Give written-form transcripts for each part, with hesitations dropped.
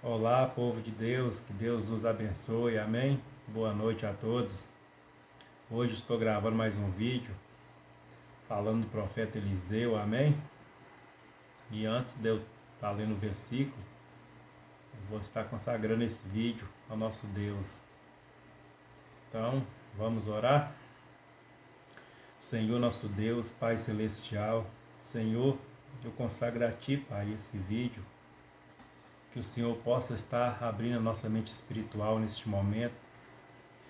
Olá, povo de Deus, que Deus nos abençoe, amém? Boa noite a todos. Hoje estou gravando mais um vídeo falando do profeta Eliseu, amém? E antes de eu estar lendo o versículo, eu vou estar consagrando esse vídeo ao nosso Deus. Então, vamos orar? Senhor nosso Deus, Pai Celestial, Senhor, eu consagro a Ti, Pai, esse vídeo, que o Senhor possa estar abrindo a nossa mente espiritual neste momento.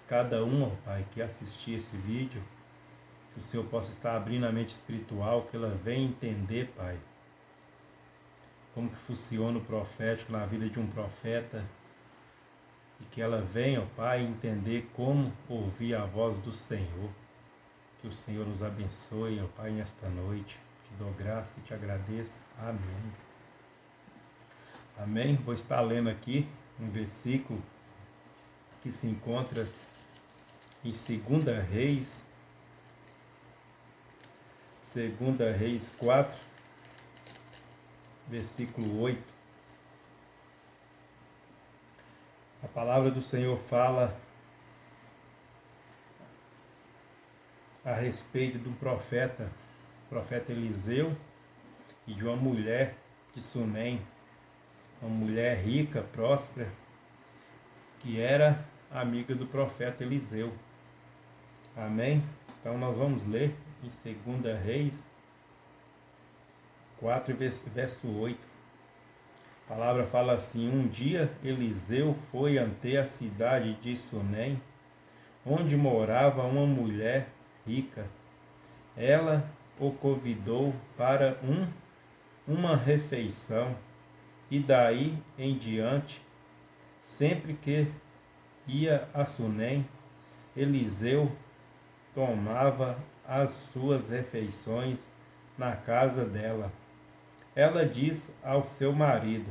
Cada um, ó Pai, que assistir esse vídeo, que o Senhor possa estar abrindo a mente espiritual, que ela venha entender, Pai, como que funciona o profético na vida de um profeta, e que ela venha, ó Pai, entender como ouvir a voz do Senhor. Que o Senhor nos abençoe, ó Pai, nesta noite. Te dou graça e te agradeço. Amém. Amém. Vou estar lendo aqui um versículo que se encontra em 2 Reis 4, versículo 8. A palavra do Senhor fala a respeito do profeta Eliseu e de uma mulher de Sunem, uma mulher rica, próspera, que era amiga do profeta Eliseu. Amém? Então nós vamos ler em 2 Reis 4, verso 8. A palavra fala assim: Um dia Eliseu foi ante a cidade de Sunem, onde morava uma mulher rica. Ela o convidou para uma refeição, e daí em diante, sempre que ia a Sunem, Eliseu tomava as suas refeições na casa dela. Ela diz ao seu marido: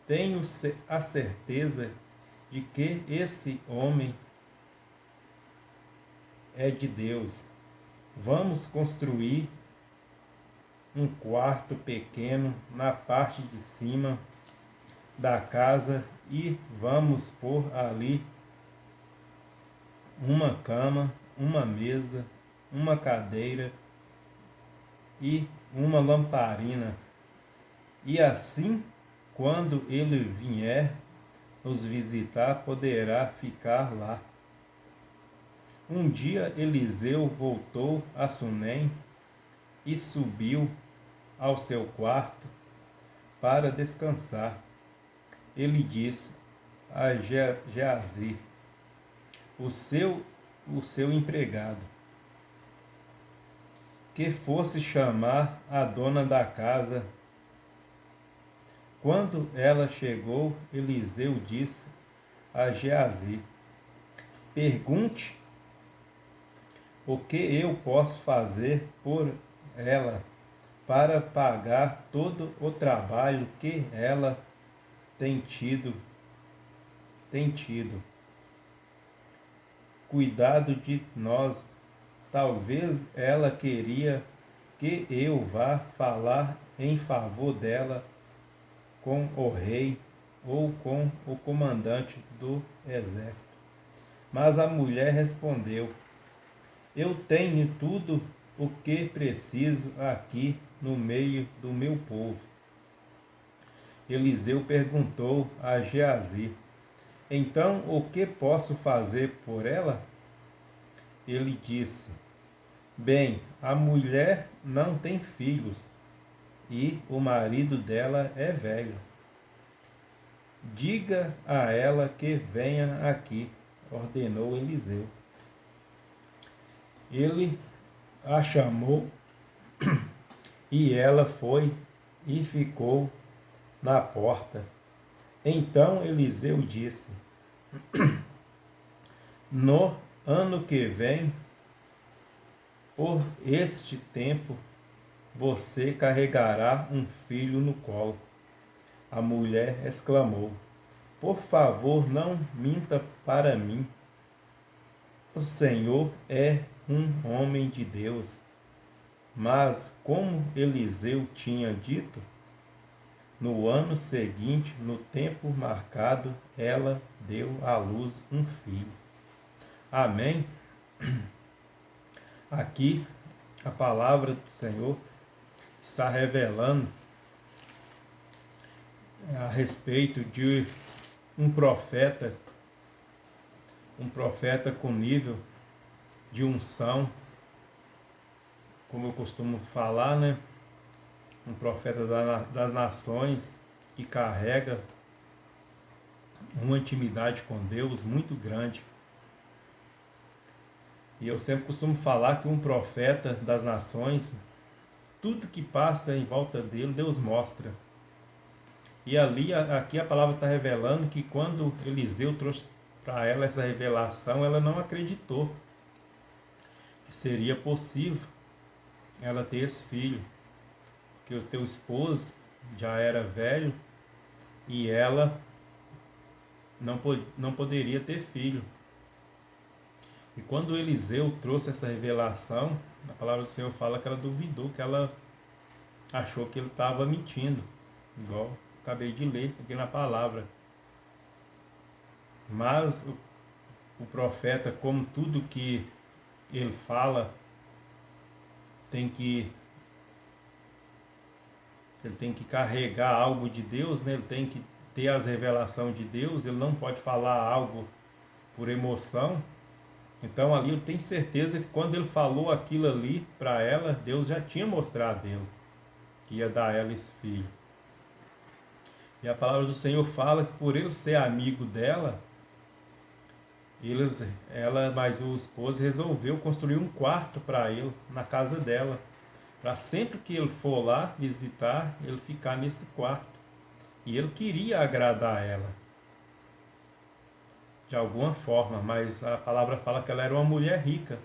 Tenho a certeza de que esse homem é de Deus. Vamos construir um quarto pequeno na parte de cima da casa e vamos pôr ali uma cama, uma mesa, uma cadeira e uma lamparina. E assim, quando ele vier nos visitar, poderá ficar lá. Um dia Eliseu voltou a Sunem e subiu ao seu quarto para descansar. Ele disse a Geazi, o seu empregado, que fosse chamar a dona da casa. Quando ela chegou, Eliseu disse a Geazi: Pergunte o que eu posso fazer por ela para pagar todo o trabalho que ela tem tido cuidado de nós. Talvez ela queria que eu vá falar em favor dela com o rei ou com o comandante do exército. Mas a mulher respondeu: Eu tenho tudo o que preciso aqui no meio do meu povo. Eliseu perguntou a Geazi: Então o que posso fazer por ela? Ele disse: Bem, a mulher não tem filhos e o marido dela é velho. Diga a ela que venha aqui, ordenou Eliseu. Ele a chamou e ela foi e ficou na porta. Então Eliseu disse: No ano que vem, por este tempo, você carregará um filho no colo. A mulher exclamou: Por favor, não minta para mim. O Senhor é um homem de Deus. Mas, como Eliseu tinha dito, No ano seguinte, no tempo marcado, ela deu à luz um filho. Amém? Aqui a palavra do Senhor está revelando a respeito de um profeta com nível de unção, como eu costumo falar, né? Um profeta das nações que carrega uma intimidade com Deus muito grande. E eu sempre costumo falar que um profeta das nações, tudo que passa em volta dele, Deus mostra. E aqui a palavra está revelando que quando Eliseu trouxe para ela essa revelação, ela não acreditou que seria possível ela ter esse filho. Porque o teu esposo já era velho e ela não poderia ter filho. E quando Eliseu trouxe essa revelação, a palavra do Senhor fala que ela duvidou, que ela achou que ele estava mentindo, igual acabei de ler aqui na palavra. Mas o profeta, como tudo que ele fala, ele tem que carregar algo de Deus, né? Ele tem que ter as revelações de Deus, ele não pode falar algo por emoção. Então ali eu tenho certeza que quando ele falou aquilo ali para ela, Deus já tinha mostrado ele, que ia dar a ela esse filho. E a palavra do Senhor fala que por ele ser amigo dela, ela mais o esposo resolveu construir um quarto para ele na casa dela, para sempre que ele for lá visitar, ele ficar nesse quarto. E ele queria agradar ela de alguma forma, mas a palavra fala que ela era uma mulher rica,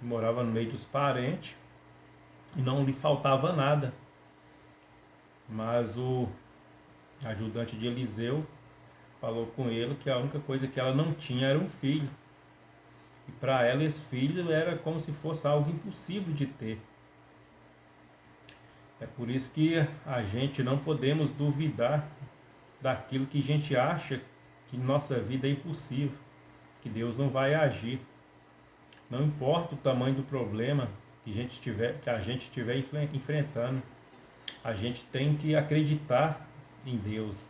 morava no meio dos parentes e não lhe faltava nada. Mas o ajudante de Eliseu falou com ele que a única coisa que ela não tinha era um filho. E para ela esse filho era como se fosse algo impossível de ter. É por isso que a gente não podemos duvidar daquilo que a gente acha que nossa vida é impossível, que Deus não vai agir. Não importa o tamanho do problema que a gente estiver enfrentando, a gente tem que acreditar em Deus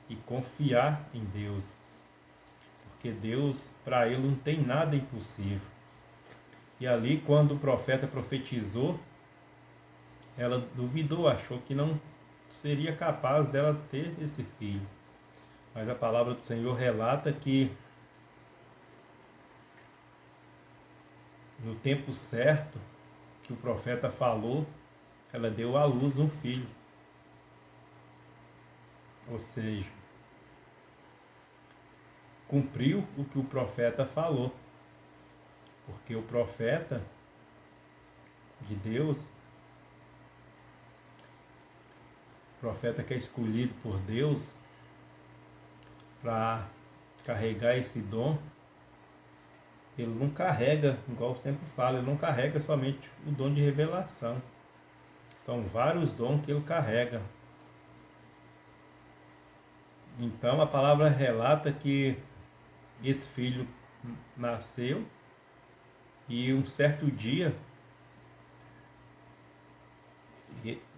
e confiar em Deus, porque Deus, para ele, não tem nada impossível. E ali, quando o profeta profetizou, ela duvidou, achou que não seria capaz dela ter esse filho. Mas a palavra do Senhor relata que no tempo certo que o profeta falou, ela deu à luz um filho. Ou seja, cumpriu o que o profeta falou. Porque o profeta de Deus, o profeta que é escolhido por Deus para carregar esse dom, ele não carrega, igual eu sempre falo, ele não carrega somente o dom de revelação. São vários dons que ele carrega. Então a palavra relata que esse filho nasceu e um certo dia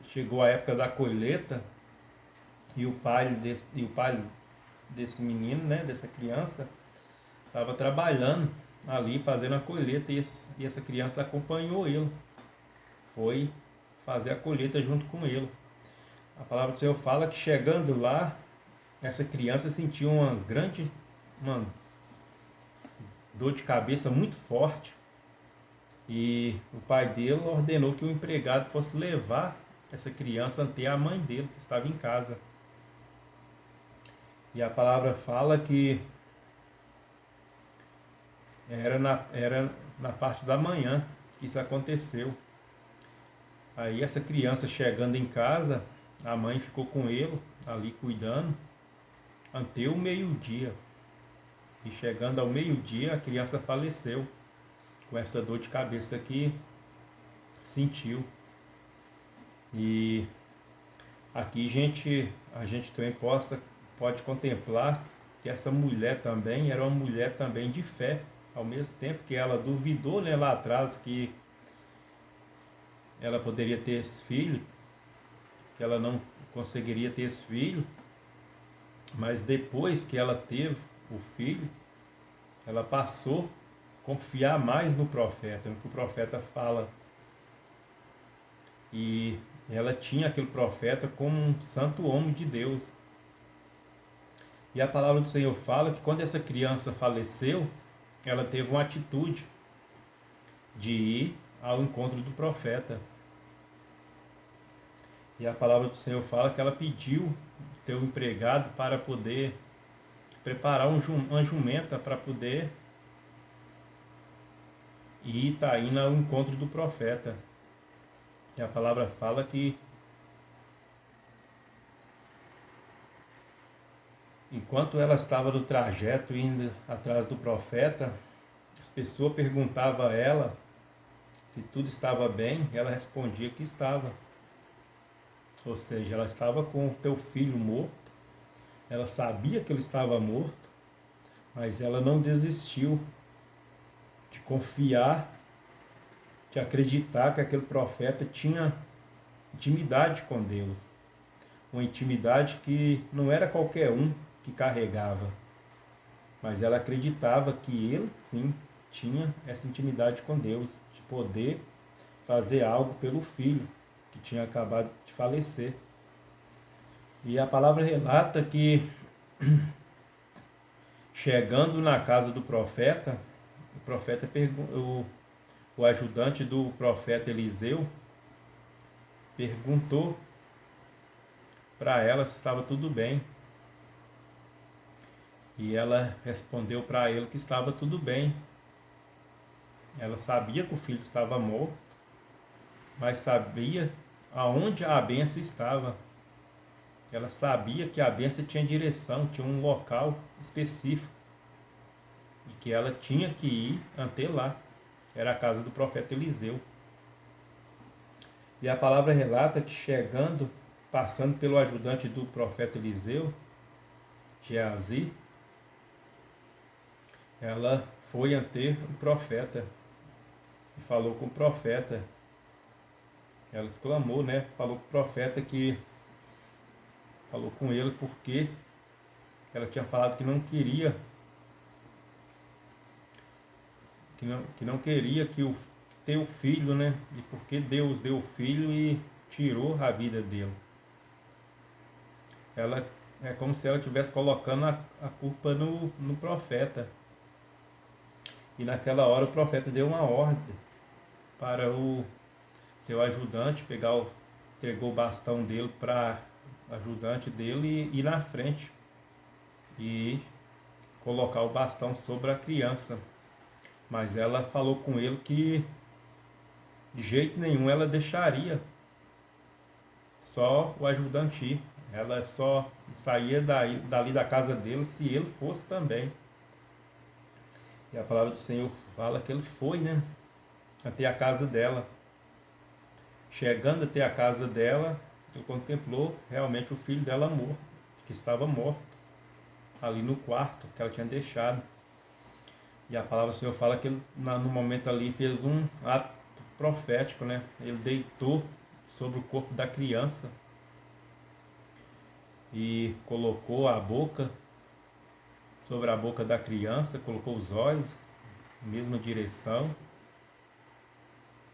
chegou a época da colheita e o pai desse menino, né, dessa criança, estava trabalhando ali fazendo a colheita e essa criança acompanhou ele, foi fazer a colheita junto com ele. A palavra do Senhor fala que chegando lá, essa criança sentiu uma dor de cabeça muito forte e o pai dele ordenou que o empregado fosse levar essa criança até a mãe dele, que estava em casa. E a palavra fala que era na parte da manhã que isso aconteceu. Aí essa criança chegando em casa, a mãe ficou com ele ali cuidando até o meio-dia. E chegando ao meio-dia, a criança faleceu com essa dor de cabeça que sentiu. E Aqui a gente também pode contemplar que essa mulher também era uma mulher também de fé, ao mesmo tempo que ela duvidou, né, lá atrás que ela poderia ter esse filho, que ela não conseguiria ter esse filho, mas depois que ela teve o filho, ela passou a confiar mais no profeta, no que o profeta fala. E ela tinha aquele profeta como um santo homem de Deus. E a palavra do Senhor fala que quando essa criança faleceu, ela teve uma atitude de ir ao encontro do profeta. E a palavra do Senhor fala que ela pediu teu empregado para poder preparar uma jumenta para poder ir tá indo ao encontro do profeta. E a palavra fala que enquanto ela estava no trajeto indo atrás do profeta, as pessoas perguntavam a ela se tudo estava bem, ela respondia que estava. Ou seja, ela estava com o teu filho morto, ela sabia que ele estava morto, mas ela não desistiu de confiar, de acreditar que aquele profeta tinha intimidade com Deus. Uma intimidade que não era qualquer um que carregava, mas ela acreditava que ele sim tinha essa intimidade com Deus, de poder fazer algo pelo filho que tinha acabado de falecer. E a palavra relata que chegando na casa do profeta, o ajudante do profeta Eliseu perguntou para ela se estava tudo bem. E ela respondeu para ele que estava tudo bem. Ela sabia que o filho estava morto, mas sabia aonde a bênção estava. Ela sabia que a bênção tinha direção, tinha um local específico. E que ela tinha que ir até lá. Era a casa do profeta Eliseu. E a palavra relata que chegando, passando pelo ajudante do profeta Eliseu, Geazi, ela foi ante o profeta e falou com o profeta. Ela exclamou, né? Falou com o profeta que falou com ele porque ela tinha falado que não queria que não queria ter o filho, né? E porque Deus deu o filho e tirou a vida dele. Ela é como se ela estivesse colocando a culpa no profeta. E naquela hora o profeta deu uma ordem para o seu ajudante entregou o bastão dele para o ajudante dele e ir na frente e colocar o bastão sobre a criança. Mas ela falou com ele que de jeito nenhum ela deixaria só o ajudante ir. Ela só saía dali da casa dele se ele fosse também. E a palavra do Senhor fala que ele foi, né? Até a casa dela. Chegando até a casa dela, ele contemplou realmente o filho dela morto, que estava morto, ali no quarto que ela tinha deixado. E a palavra do Senhor fala que ele, no momento ali, fez um ato profético, né? Ele deitou sobre o corpo da criança e colocou a boca sobre a boca da criança, colocou os olhos na mesma direção.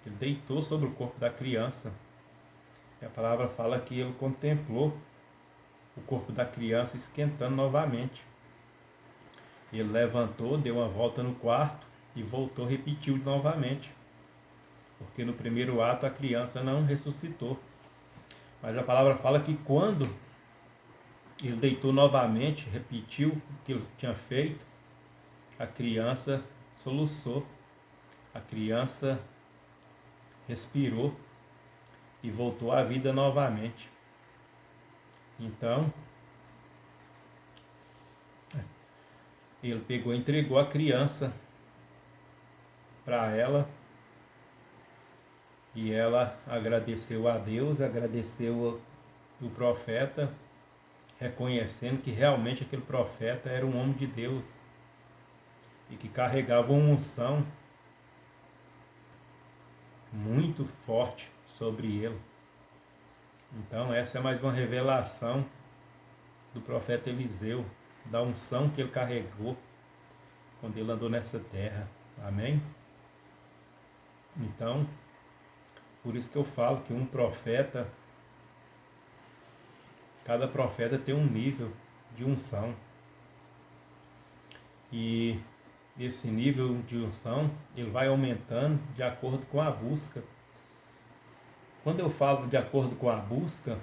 Ele deitou sobre o corpo da criança. E a palavra fala que ele contemplou o corpo da criança esquentando novamente. Ele levantou, deu uma volta no quarto e voltou, repetiu novamente. Porque no primeiro ato a criança não ressuscitou. Mas a palavra fala que quando ele deitou novamente, repetiu o que ele tinha feito, a criança soluçou, a criança respirou e voltou à vida novamente. Então, ele pegou e entregou a criança para ela e ela agradeceu a Deus, agradeceu o profeta, reconhecendo que realmente aquele profeta era um homem de Deus e que carregava uma unção muito forte sobre ele. Então essa é mais uma revelação do profeta Eliseu, da unção que ele carregou quando ele andou nessa terra. Amém? Então, por isso que eu falo que um profeta, cada profeta tem um nível de unção. E esse nível de unção, ele vai aumentando de acordo com a busca. Quando eu falo de acordo com a busca,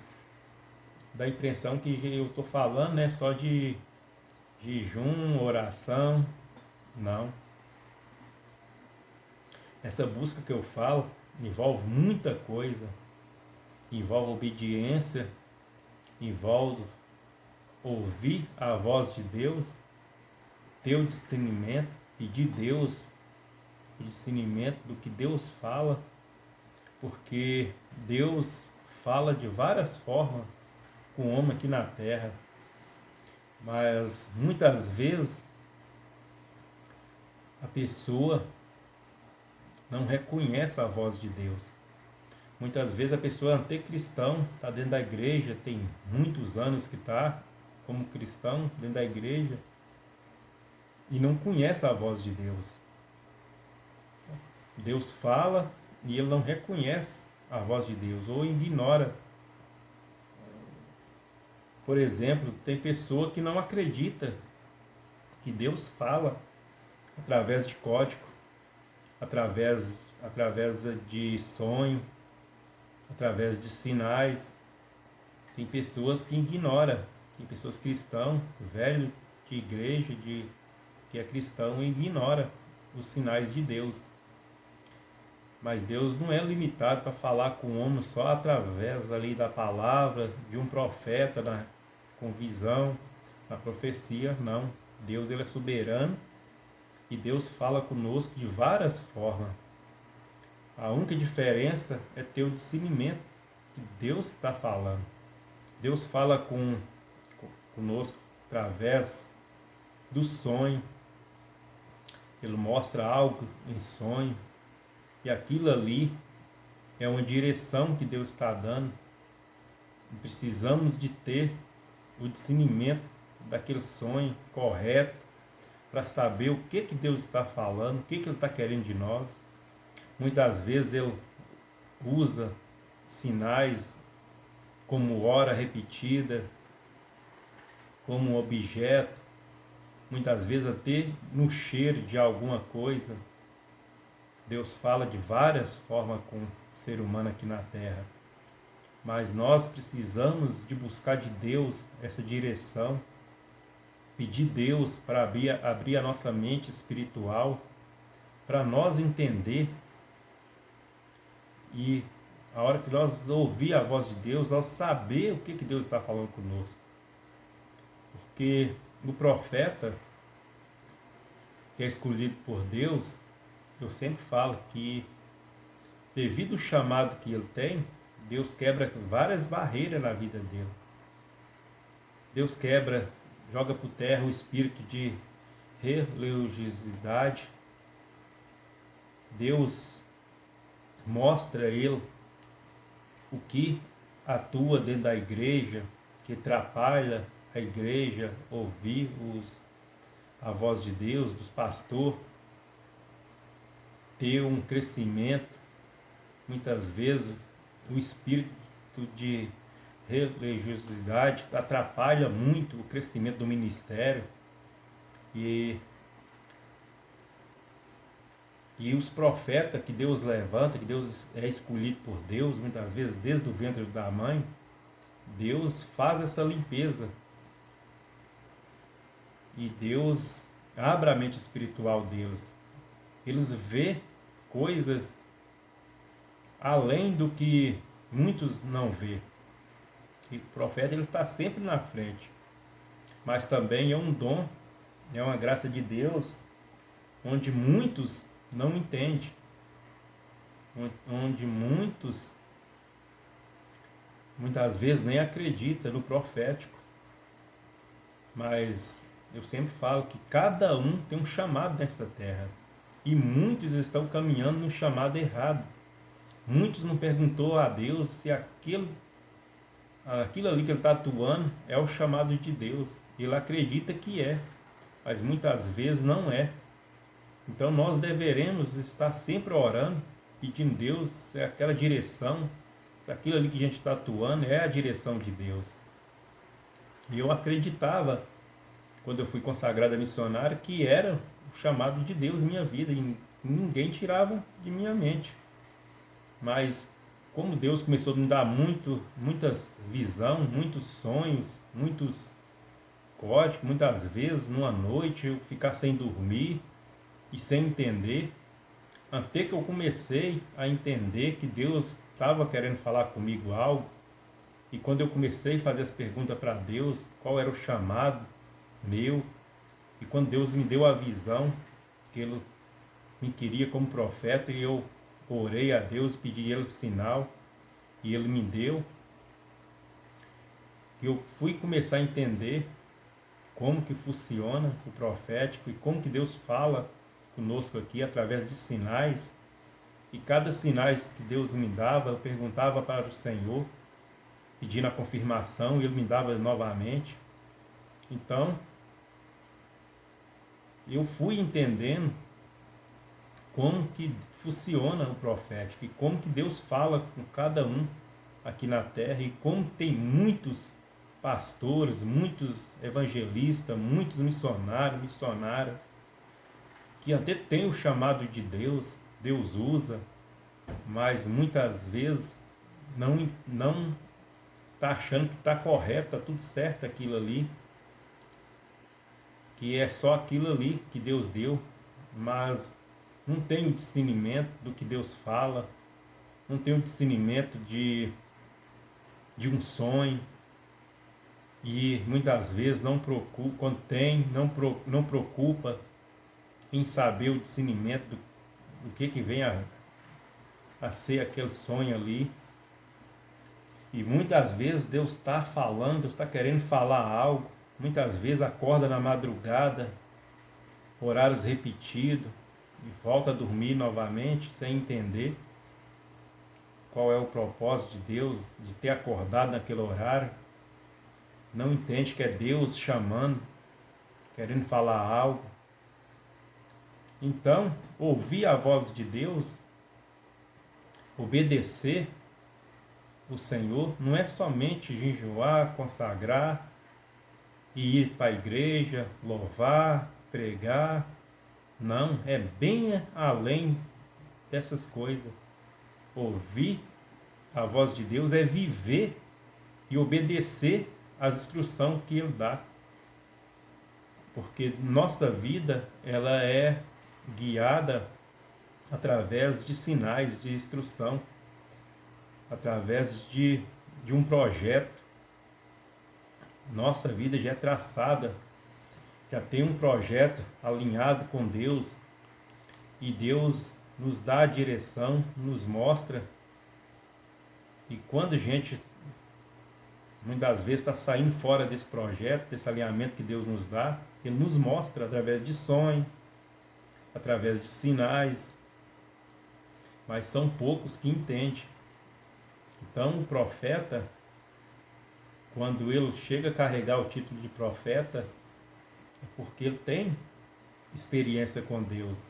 dá a impressão que eu estou falando, né, só de jejum, oração. Não. Essa busca que eu falo envolve muita coisa. Envolve obediência, envolve ouvir a voz de Deus, ter o discernimento, pedir Deus o discernimento do que Deus fala, porque Deus fala de várias formas com o homem aqui na terra, mas muitas vezes a pessoa não reconhece a voz de Deus. Muitas vezes a pessoa é anticristão, está dentro da igreja, tem muitos anos que está como cristão dentro da igreja e não conhece a voz de Deus. Deus fala e ele não reconhece a voz de Deus ou ignora. Por exemplo, tem pessoa que não acredita que Deus fala através de código, através de sonho, através de sinais. Tem pessoas que ignoram, tem pessoas cristãs, velho de igreja, que é cristão e ignora os sinais de Deus. Mas Deus não é limitado para falar com o homem só através ali da palavra, de um profeta, com visão, na profecia, não. Deus ele é soberano e Deus fala conosco de várias formas. A única diferença é ter o discernimento que Deus está falando. Deus fala conosco através do sonho. Ele mostra algo em sonho. E aquilo ali é uma direção que Deus está dando. Precisamos de ter o discernimento daquele sonho correto para saber o que Deus está falando, o que Ele está querendo de nós. Muitas vezes Ele usa sinais como hora repetida, como um objeto, muitas vezes até no cheiro de alguma coisa. Deus fala de várias formas com o ser humano aqui na terra. Mas nós precisamos de buscar de Deus essa direção, pedir Deus para abrir a nossa mente espiritual, para nós entender. E a hora que nós ouvir a voz de Deus, nós saber o que Deus está falando conosco. Porque o profeta, que é escolhido por Deus, eu sempre falo que, devido ao chamado que ele tem, Deus quebra várias barreiras na vida dele. Deus quebra, joga por terra o espírito de religiosidade. Deus mostra a ele o que atua dentro da igreja, que atrapalha a igreja ouvir a voz de Deus, dos pastores, ter um crescimento. Muitas vezes o espírito de religiosidade atrapalha muito o crescimento do ministério e os profetas que Deus levanta, que Deus é escolhido por Deus, muitas vezes desde o ventre da mãe, Deus faz essa limpeza e Deus abre a mente espiritual deles. Eles vê coisas além do que muitos não vê. E o profeta ele está sempre na frente. Mas também é um dom, é uma graça de Deus, onde muitos não entendem. Onde muitos muitas vezes nem acredita no profético, mas eu sempre falo que cada um tem um chamado nessa terra, e muitos estão caminhando no chamado errado. Muitos não perguntou a Deus se aquilo ali que ele está atuando é o chamado de Deus. Ele acredita que é, mas muitas vezes não é. Então nós deveremos estar sempre orando, pedindo a Deus aquela direção, se aquilo ali que a gente está atuando é a direção de Deus. E eu acreditava, quando eu fui consagrado a missionário, que era o chamado de Deus em minha vida, e ninguém tirava de minha mente. Mas como Deus começou a me dar muitas visão, muitos sonhos, muitos códigos, muitas vezes numa noite eu ficar sem dormir e sem entender, até que eu comecei a entender que Deus estava querendo falar comigo algo. E quando eu comecei a fazer as perguntas para Deus, qual era o chamado meu, e quando Deus me deu a visão que Ele me queria como profeta, e eu orei a Deus, pedi a Ele sinal, e Ele me deu, eu fui começar a entender como que funciona o profético e como que Deus fala conosco aqui através de sinais. E cada sinais que Deus me dava, eu perguntava para o Senhor, pedindo a confirmação, e Ele me dava novamente. Então, eu fui entendendo como que funciona o profético e como que Deus fala com cada um aqui na terra, e como tem muitos pastores, muitos evangelistas, muitos missionários, missionárias, que até tem o chamado de Deus, Deus usa, mas muitas vezes não está achando que está correto, está tudo certo aquilo ali, que é só aquilo ali que Deus deu, mas não tem o discernimento do que Deus fala, não tem o discernimento de um sonho, e muitas vezes não preocupa, quando tem, não preocupa em saber o discernimento do que vem a ser aquele sonho ali. E muitas vezes Deus está falando, Deus está querendo falar algo, muitas vezes acorda na madrugada, horários repetidos, e volta a dormir novamente sem entender qual é o propósito de Deus de ter acordado naquele horário. Não entende que é Deus chamando, querendo falar algo. Então, ouvir a voz de Deus, obedecer o Senhor, não é somente jejuar, consagrar, e ir para a igreja, louvar, pregar. Não, é bem além dessas coisas. Ouvir a voz de Deus é viver e obedecer às instruções que Ele dá. Porque nossa vida, ela é guiada através de sinais de instrução, através de um projeto. Nossa vida já é traçada, já tem um projeto alinhado com Deus, e Deus nos dá a direção, nos mostra. E quando a gente muitas vezes está saindo fora desse projeto, desse alinhamento que Deus nos dá, Ele nos mostra através de sonhos, através de sinais, mas são poucos que entendem. Então o profeta, quando ele chega a carregar o título de profeta, é porque ele tem experiência com Deus.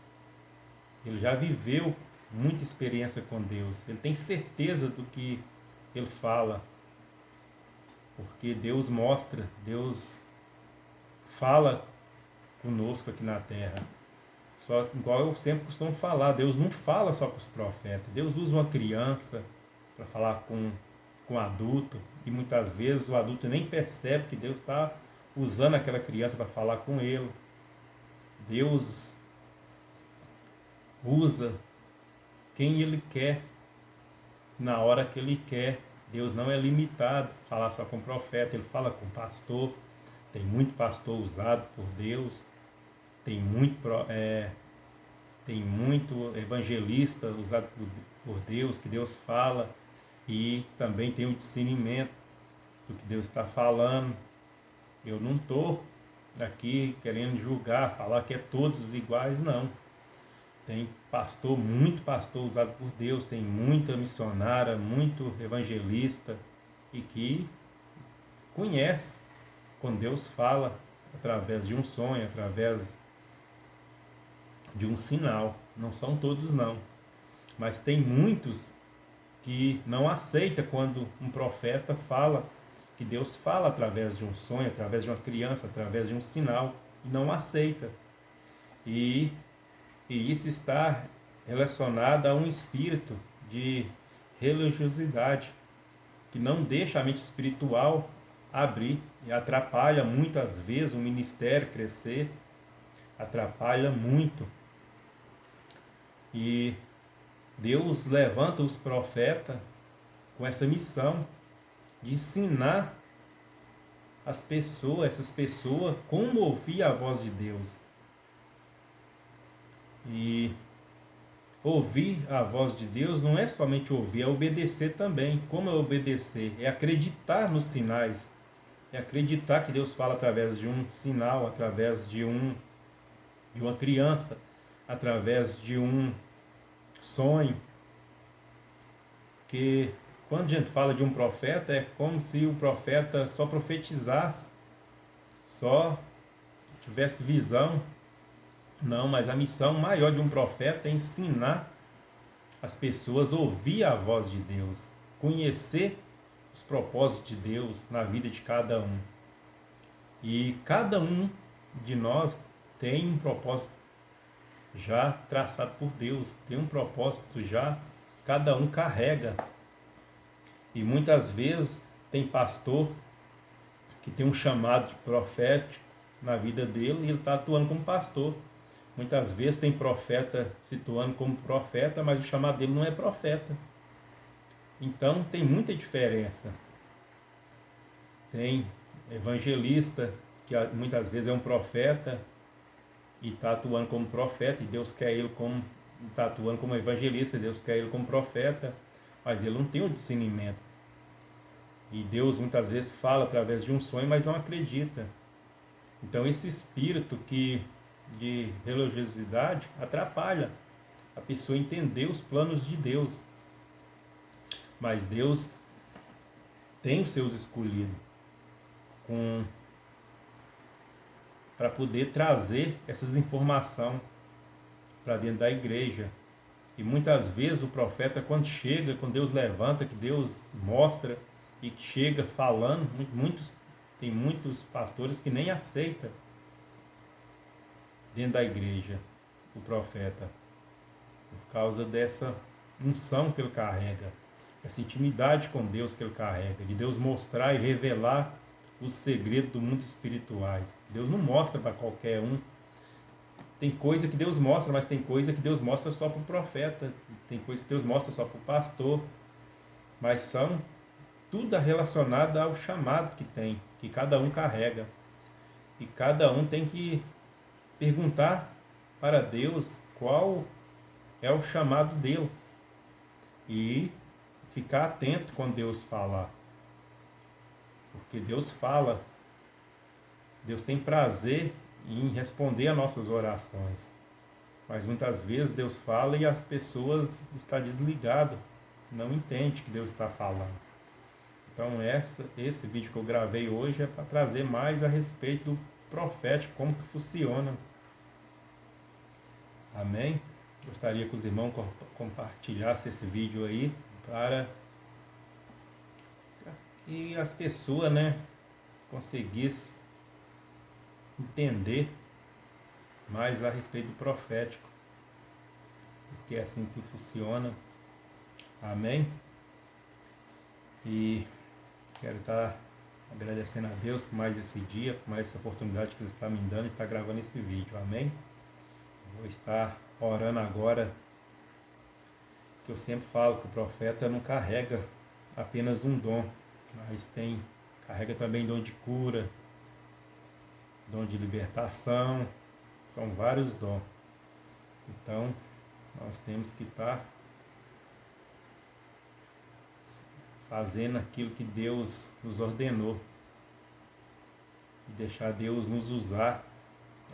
Ele já viveu muita experiência com Deus. Ele tem certeza do que ele fala. Porque Deus mostra, Deus fala conosco aqui na terra. Só igual eu sempre costumo falar, Deus não fala só com os profetas. Deus usa uma criança para falar com um adulto, e muitas vezes o adulto nem percebe que Deus está usando aquela criança para falar com ele. Deus usa quem Ele quer, na hora que Ele quer. Deus não é limitado a falar só com o profeta, Ele fala com o pastor. Tem muito pastor usado por Deus, tem muito evangelista usado por Deus, que Deus fala e também tem o discernimento do que Deus está falando. Eu não estou aqui querendo julgar, falar que é todos iguais, não. Tem pastor, muito pastor usado por Deus, tem muita missionária, muito evangelista e que conhece quando Deus fala através de um sonho, através de um sinal. Não são todos não, mas tem muitos que não aceita quando um profeta fala, que Deus fala através de um sonho, através de uma criança, através de um sinal, e não aceita. E isso está relacionado a um espírito de religiosidade, que não deixa a mente espiritual abrir e atrapalha muitas vezes o ministério crescer, atrapalha muito. E Deus levanta os profetas com essa missão de ensinar as pessoas, essas pessoas, como ouvir a voz de Deus. E ouvir a voz de Deus não é somente ouvir, é obedecer também. Como é obedecer? É acreditar nos sinais. É acreditar que Deus fala através de um sinal, através de uma criança, através de um sonho. Que quando a gente fala de um profeta, é como se o profeta só profetizasse, só tivesse visão. Não, mas a missão maior de um profeta é ensinar as pessoas a ouvir a voz de Deus, conhecer os propósitos de Deus na vida de cada um. E cada um de nós tem um propósito já traçado por Deus, tem um propósito já, cada um carrega. E muitas vezes tem pastor que tem um chamado profético na vida dele e ele está atuando como pastor. Muitas vezes tem profeta se atuando como profeta, mas o chamado dele não é profeta. Então tem muita diferença. Tem evangelista que muitas vezes é um profeta e está atuando como profeta, e Deus quer ele como está atuando como evangelista, Deus quer ele como profeta, mas ele não tem o discernimento. E Deus muitas vezes fala através de um sonho, mas não acredita. Então esse espírito de religiosidade atrapalha a pessoa entender os planos de Deus. Mas Deus tem os seus escolhidos para poder trazer essas informações para dentro da igreja. E muitas vezes o profeta, quando chega, quando Deus levanta, que Deus mostra e que chega falando, tem muitos pastores que nem aceitam dentro da igreja o profeta, por causa dessa unção que ele carrega, essa intimidade com Deus que ele carrega, de Deus mostrar e revelar os segredos do mundo espirituais. Deus não mostra para qualquer um. Tem coisa que Deus mostra, mas tem coisa que Deus mostra só para o profeta, tem coisa que Deus mostra só para o pastor, mas são tudo relacionado ao chamado que tem, que cada um carrega. E cada um tem que perguntar para Deus qual é o chamado dele e ficar atento quando Deus falar. Porque Deus fala, Deus tem prazer em responder a nossas orações. Mas muitas vezes Deus fala e as pessoas estão desligadas, não entendem que Deus está falando. Então esse vídeo que eu gravei hoje é para trazer mais a respeito do profético, como que funciona. Amém? Gostaria que os irmãos compartilhassem esse vídeo aí para que as pessoas, conseguissem entender mais a respeito do profético, porque é assim que funciona. Amém? E quero estar agradecendo a Deus por mais esse dia, por mais essa oportunidade que Ele está me dando de estar gravando esse vídeo. Amém? Vou estar orando agora, que eu sempre falo que o profeta não carrega apenas um dom, mas carrega também dom de cura, dom de libertação, são vários dons. Então, nós temos que estar fazendo aquilo que Deus nos ordenou. E deixar Deus nos usar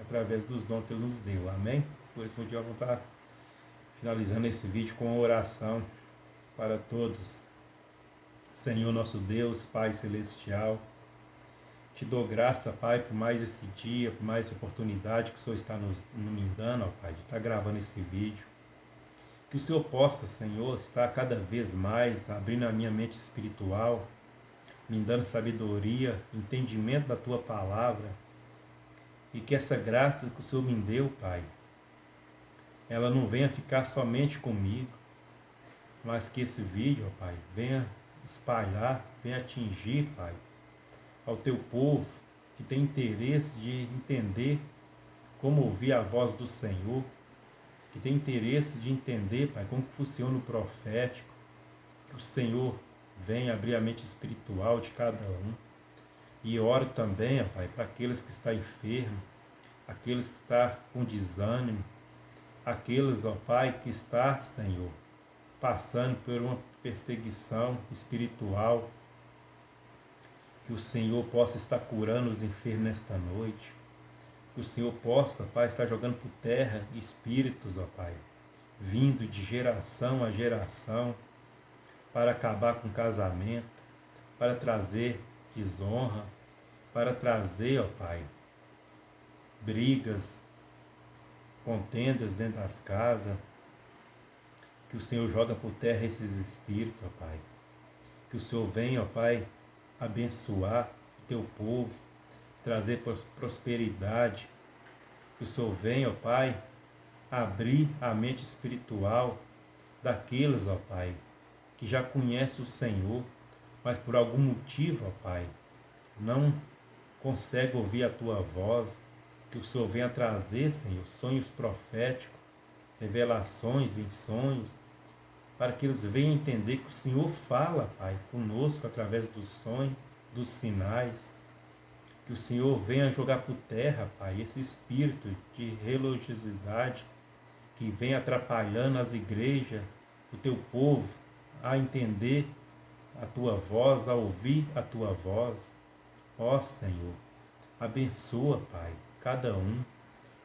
através dos dons que Ele nos deu. Amém? Por esse motivo eu vou estar finalizando esse vídeo com uma oração para todos. Senhor nosso Deus, Pai Celestial, te dou graça, Pai, por mais esse dia, por mais essa oportunidade que o Senhor está me dando, ó Pai, de estar gravando esse vídeo. Que o Senhor possa, Senhor, estar cada vez mais abrindo a minha mente espiritual, me dando sabedoria, entendimento da Tua palavra, e que essa graça que o Senhor me deu, Pai, ela não venha ficar somente comigo, mas que esse vídeo, ó Pai, venha espalhar, venha atingir, Pai, ao Teu povo que tem interesse de entender como ouvir a voz do Senhor, que tem interesse de entender, Pai, como funciona o profético, que o Senhor venha abrir a mente espiritual de cada um. E oro também, ó Pai, para aqueles que estão enfermos, aqueles que estão com desânimo, aqueles, ó Pai, que estão, Senhor, passando por uma perseguição espiritual, que o Senhor possa estar curando os enfermos nesta noite, que o Senhor possa, Pai, estar jogando por terra espíritos, ó Pai, vindo de geração a geração, para acabar com o casamento, para trazer desonra, para trazer, ó Pai, brigas, contendas dentro das casas, que o Senhor joga por terra esses espíritos, ó Pai, que o Senhor venha, ó Pai, abençoar o Teu povo, trazer prosperidade, que o Senhor venha, ó Pai, abrir a mente espiritual daqueles, ó Pai, que já conhecem o Senhor, mas por algum motivo, ó Pai, não consegue ouvir a Tua voz, que o Senhor venha trazer, Senhor, sonhos proféticos, revelações em sonhos, para que eles venham entender que o Senhor fala, Pai, conosco através dos sonhos, dos sinais, que o Senhor venha jogar por terra, Pai, esse espírito de religiosidade que vem atrapalhando as igrejas, o Teu povo, a entender a Tua voz, a ouvir a Tua voz. Ó Senhor, abençoa, Pai, cada um,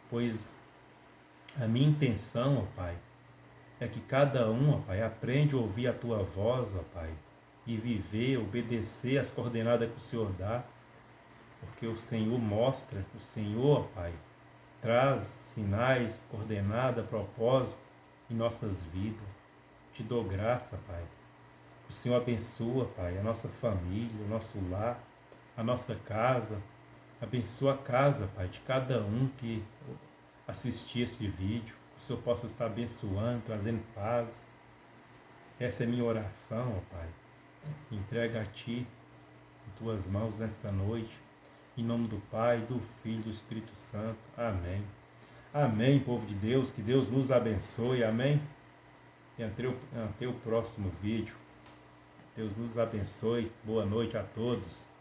pois a minha intenção, ó Pai, é que cada um, ó Pai, aprende a ouvir a Tua voz, ó Pai, e viver, obedecer as coordenadas que o Senhor dá, porque o Senhor mostra, o Senhor, ó Pai, traz sinais, coordenadas, propósitos em nossas vidas. Te dou graça, Pai. O Senhor abençoa, Pai, a nossa família, o nosso lar, a nossa casa. Abençoa a casa, Pai, de cada um que assistir esse vídeo. Que o Senhor possa estar abençoando, trazendo paz. Essa é a minha oração, ó Pai. Entrega a Ti, em Tuas mãos nesta noite. Em nome do Pai, do Filho e do Espírito Santo. Amém. Amém, povo de Deus. Que Deus nos abençoe. Amém. E até o próximo vídeo. Deus nos abençoe. Boa noite a todos.